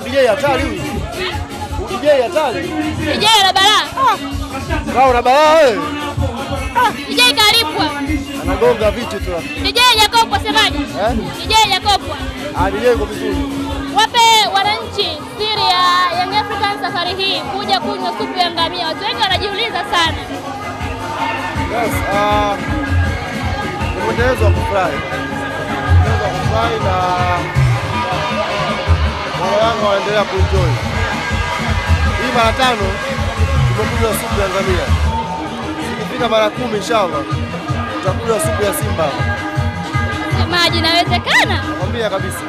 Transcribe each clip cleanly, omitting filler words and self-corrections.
DJ hatari huyu. DJ hatari. DJ ana balaa. Wao una balaa wewe. DJ kalipwa. Anagonga vitu tu. DJ Yakopwa semaje? DJ Yakopwa. DJ yuko vizuri. Wape wananchi siri ya Young Africans safari hii kuja kunywa supu ya ngamia. Watu wengi wanajiuliza sana. Yes, mwendelezo wa kufurahi. Mwendelezo wa kufurahi na wananchi waendelea kuenjoy. Hii mara 5 tumekunywa supu ya ngamia. Ikifika mara 10 inshallah tutakunywa supu ya Simba. Maji inawezekana? Nakwambia kabisa.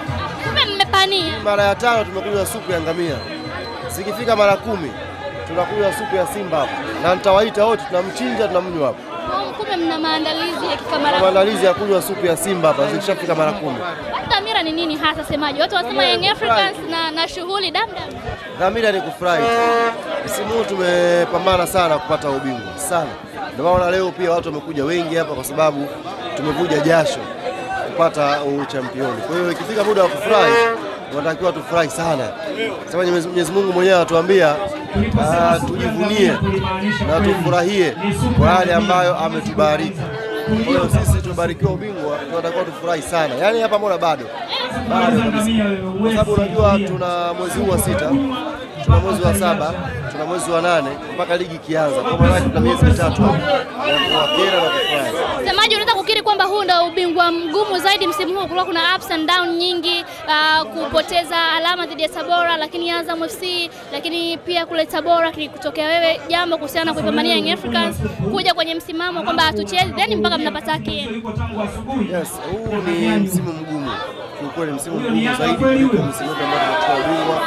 Mmepania. Mara ya 5 tumekunywa supu ya ngamia. Sikifika mara 10 tunakunywa supu ya Simba hapa. Na nitawaita wote tunamchinja tunamnywa hapa. Kumbe mna maandalizi ya kikamara. Maandalizi ya kunywa supu ya Simba hapa zikishafika mara 10. Dhamira ni nini hasa semaji? Watu wasema Young Africans na shughuli damdam. Dhamira ni kufurahi. Msimu huu tumepambana sana kupata ubingwa sana. Ndio maana leo pia watu wamekuja wengi hapa kwa sababu tumevuja jasho kupata uchampioni. Kwa hiyo ikifika muda wa kufurahi, tunatakiwa tufurahi sana. Sema Mwenyezi Mungu mwenyewe anatuambia tujivunie na tufurahie kwa yale ambayo ametubariki. Kwa hiyo sisi tumebarikiwa ubingwa, tunatakiwa tufurahi sana. Yaani hapa mbona bado kabisa. Kwa sababu unajua tuna mwezi huu wa 6, tuna mwezi wa 7, tuna mwezi wa 8 mpaka ligi ikianza. Kwa maana tuna miezi 3 ya kuwakera na kufurahi. Semaji, unaweza kukiri kwamba huu ndio ubingwa mgumu zaidi msimu huu? Kulikuwa kuna ups and down nyingi, kupoteza alama dhidi ya Tabora, lakini Azam FC, lakini pia kule Tabora kutokea wewe jambo kuhusiana na kuipambania Young Africans kuja kwenye msimamo kwamba hatuchezi then mpaka mnapata haki. Yes, huu ni msimu mgumu. Kwa ni msimu mgumu zaidi kuliko msimu ambao tunachukua ubingwa,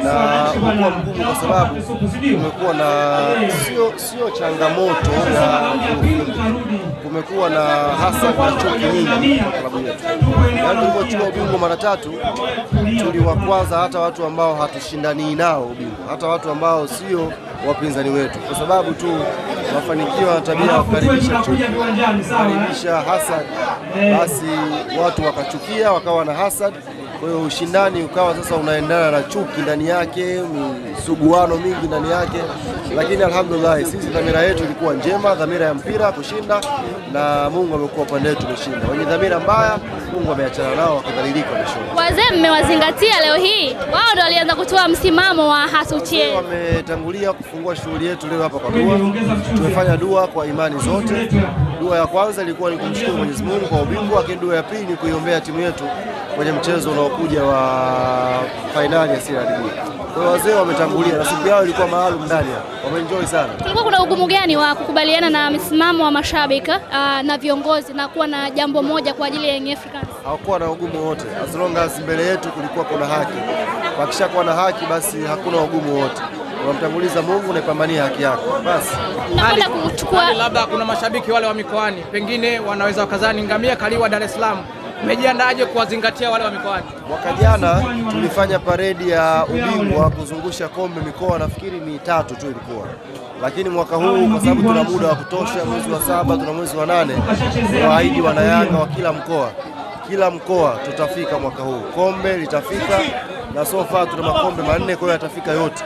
na umekuwa mgumu kwa sababu kumekuwa na sio changamoto ya kumekuwa na hasa na chuki nyingi kwa klabu yetu. Yaani tulipochukua ubingwa mara 3 tuliwakwaza hata watu ambao hatushindani nao ubingwa, hata watu ambao sio wapinzani wetu, kwa sababu tu mafanikio na tabia ya kukaribisha chuki, kukaribisha hasad, basi watu wakachukia wakawa na hasad. Kwa hiyo ushindani ukawa sasa unaendana na chuki ndani yake, misuguano mingi ndani yake. Lakini alhamdulillah sisi dhamira yetu ilikuwa njema, dhamira ya mpira kushinda, na Mungu amekuwa upande wetu kushinda. Wenye dhamira mbaya Mungu ameachana nao wakadhalilika mwisho. Wazee mmewazingatia leo hii? Wao ndio walianza kutoa msimamo wa hatuchezi. Wametangulia kufungua shughuli yetu leo hapa kwa dua. Tumefanya dua kwa imani zote. Dua ya kwanza ilikuwa ni kumshukuru Mwenyezi Mungu kwa ubingwa, lakini dua ya pili ni kuiombea timu yetu kwenye mchezo unaokuja wa finali ya CRDB. Kwa hiyo wazee wametangulia na siku yao ilikuwa maalum ndani hapa. Wameenjoy sana. Kulikuwa kuna ugumu gani wa kukubaliana na msimamo wa mashabiki na viongozi na kuwa na jambo moja kwa ajili ya Young Africans? Hakuwa na ugumu wote. As long as mbele yetu kulikuwa kuna haki. Wakishakuwa na haki basi hakuna ugumu wote. Unamtanguliza Mungu na ipambania haki yako. Basi. Nakwenda kuchukua labda kuna mashabiki wale wa mikoani pengine wanaweza wakazani ngamia kaliwa Dar es Salaam. Umejiandaaje kuwazingatia wale wa mikoani? Mwaka jana tulifanya paredi ya ubingwa kuzungusha kombe mikoa, nafikiri ni 3 tu ilikuwa. Lakini mwaka huu kwa sababu tuna muda wa kutosha, mwezi wa 7 tuna mwezi wa 8, tunawaahidi wanayanga wa kila mkoa tutafika mwaka huu. Kombe litafika na so far tuna makombe 4, kwa hiyo yatafika yote.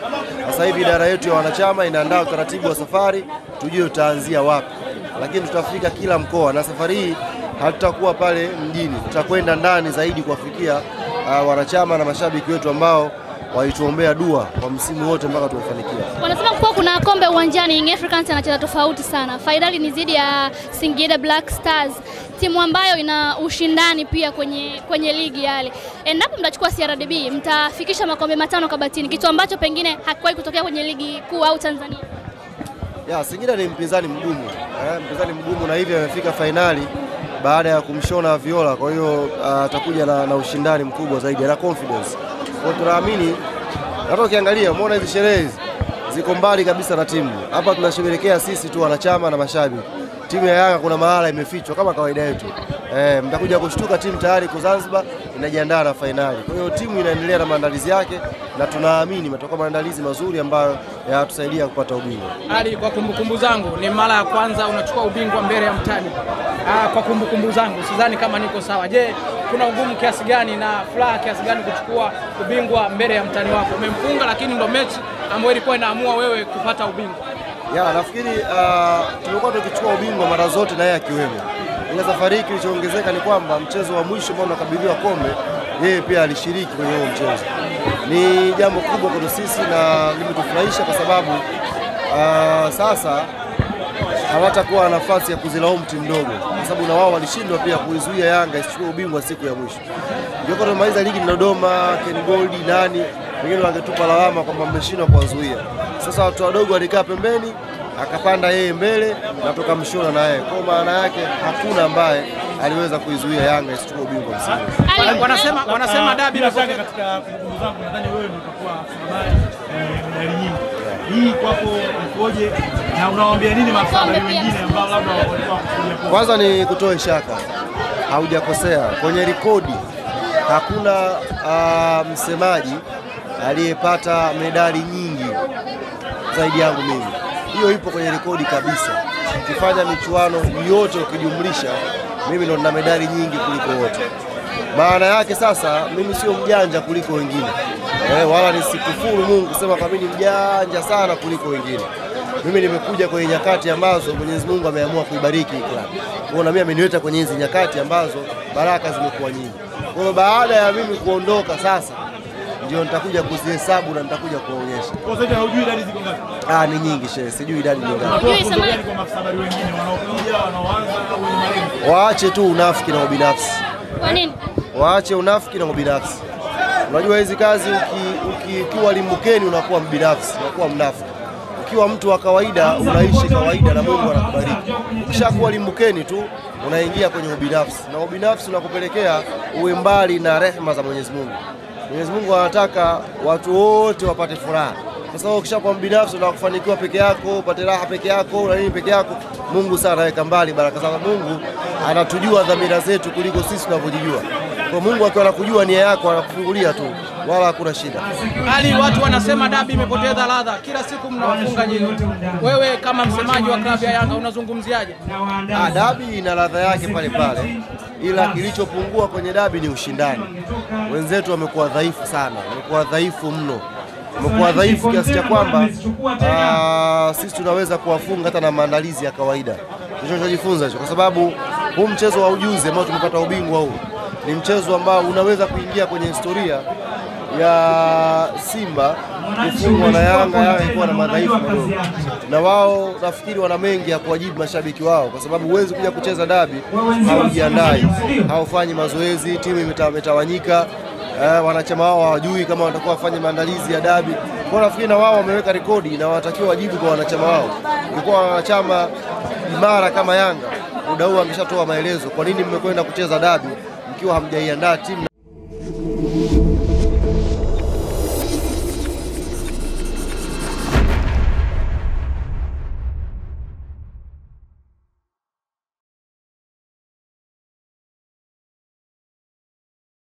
Sasa hivi idara yetu ya wanachama inaandaa utaratibu wa safari, tujue utaanzia wapi. Lakini tutafika kila mkoa, na safari hii hatutakuwa pale mjini, tutakwenda ndani zaidi kuwafikia wanachama na mashabiki wetu ambao walituombea dua kwa msimu wote mpaka tumefanikiwa. Wanasema kuwa kuna kombe uwanjani, Young Africans anacheza tofauti sana. Fainali ni zidi ya Singida Black Stars, timu ambayo ina ushindani pia kwenye ligi yale. Endapo mtachukua CRDB, mtafikisha makombe 5 kabatini, kitu ambacho pengine hakiwahi kutokea kwenye ligi kuu au Tanzania. Ya, Singida ni mpinzani mgumu na hivi amefika fainali baada ya kumshona Viola. Kwa hiyo atakuja na ushindani mkubwa zaidi, na confidence. Kwa tunaamini, hata ukiangalia umeona hizi sherehe ziko mbali kabisa na timu. Hapa tunasherehekea sisi tu wanachama na mashabiki. Timu ya Yanga kuna mahala imefichwa kama kawaida yetu. mtakuja kushtuka timu tayari kwa Zanzibar inajiandaa na fainali. Kwa hiyo timu inaendelea na maandalizi yake na tunaamini matakuwa maandalizi mazuri ambayo yatusaidia kupata ubingwa. Ali, kwa kumbukumbu zangu ni mara ya kwanza unachukua ubingwa mbele ya mtani. Kwa kumbukumbu zangu sidhani kama niko sawa. Je, kuna ugumu kiasi gani na furaha kiasi gani kuchukua ubingwa mbele ya mtani wako? Umemfunga lakini ndo mechi ambayo ilikuwa inaamua wewe kupata ubingwa. Ya, nafikiri tumekuwa tukichukua ubingwa mara zote na yeye akiwemo. Ile safari hii kilichoongezeka ni kwamba mchezo wa mwisho ambao unakabidhiwa kombe yeye pia alishiriki kwenye huo mchezo. Ni jambo kubwa kwa sisi na limetufurahisha kwa sababu sasa hawatakuwa na nafasi ya kuzilaumu timu ndogo, kwa sababu na wao walishindwa pia kuizuia Yanga isichukue ubingwa siku ya mwisho. Ndio kwa tumaliza ligi Dodoma, Ken Gold nani wengine wangetupa lawama kwamba mmeshindwa kuwazuia. Sasa watu wadogo walikaa pembeni, akapanda yeye mbele na tukamshona na yeye. Kwa maana yake hakuna ambaye aliweza kuizuia Yanga isichukue ubingwa msimu. Wanasema dabi bila shaka katika kumbukumbu zangu nadhani wewe ndio utakuwa Fabari medali nyingi. Hii kwako ikoje na unawaambia nini maafisa wengine ambao labda walikuwa kufikia kwa? Kwanza ni kutoa shaka. Haujakosea. Kwenye rekodi hakuna msemaji aliyepata medali nyingi zaidi yangu mimi. Hiyo ipo kwenye rekodi kabisa. Ukifanya michuano yote ukijumlisha, mimi ndo nina medali nyingi kuliko wote. Maana yake sasa mimi sio mjanja kuliko wengine. Wala nisikufuru Mungu kusema kama mimi ni mjanja sana kuliko wengine. Mimi nimekuja kwenye nyakati ambazo Mwenyezi Mungu ameamua kuibariki klabu. Kwa hiyo na mimi ameniweka kwenye hizo nyakati ambazo baraka zimekuwa nyingi. Kwa hiyo baada ya mimi kuondoka sasa ndio nitakuja kuzihesabu na nitakuja kuonyesha. Kwa sababu hujui idadi ziko ngapi? Ni nyingi shehe, sijui idadi ni ngapi. Hujui sema kwa maafisa wengine wanaokuja wanaoanza au wenye malengo. Waache tu unafiki na ubinafsi. Kwa nini? Waache unafiki na ubinafsi. Unajua hizi kazi ukiwa limbukeni unakuwa mbinafsi, unakuwa mnafiki. Ukiwa mtu wa kawaida unaishi kawaida na Mungu anakubariki. Ukishakuwa limbukeni tu unaingia kwenye ubinafsi. Na ubinafsi unakupelekea uwe mbali na rehema za Mwenyezi Mungu. Mwenyezi Mungu anataka watu wote wapate furaha. Sasa ukishakuwa mbinafsi na kufanikiwa peke yako, upate raha peke yako, na nini peke yako, Mungu sana anaweka mbali baraka zake. Mungu anatujua dhamira zetu kuliko sisi tunavyojijua. Kwa Mungu akiwa anakujua nia yako anakufungulia tu, wala hakuna shida. Ali, watu wanasema dabi imepoteza ladha. Kila siku mnawafunga nyinyi. Wewe kama msemaji wa klabu ya Yanga unazungumziaje? Dabi ina ladha yake pale pale. Ila kilichopungua kwenye dabi ni ushindani. Wenzetu wamekuwa dhaifu sana, wamekuwa dhaifu mno. Wamekuwa dhaifu kiasi cha kwamba sisi tunaweza kuwafunga hata na maandalizi ya kawaida. Tunachojifunza hicho kwa sababu huu mchezo wa ujuzi ambao tumepata ubingwa huu ni mchezo ambao unaweza kuingia kwenye historia ya Simba kufungwa na Yanga ilikuwa na madhaifu kidogo. Na wao nafikiri wana mengi ya kuwajibu mashabiki wao kwa sababu huwezi kuja kucheza dabi haujiandai, haufanyi mazoezi, timu imetawanyika, wanachama wao hawajui kama watakuwa wafanye maandalizi ya dabi. Kwa nafikiri na wao wameweka rekodi na wanatakiwa wajibu kwa wanachama wao. Ilikuwa wanachama imara kama Yanga, muda huu ameshatoa maelezo kwa nini mmekwenda kucheza dabi mkiwa hamjaiandaa timu.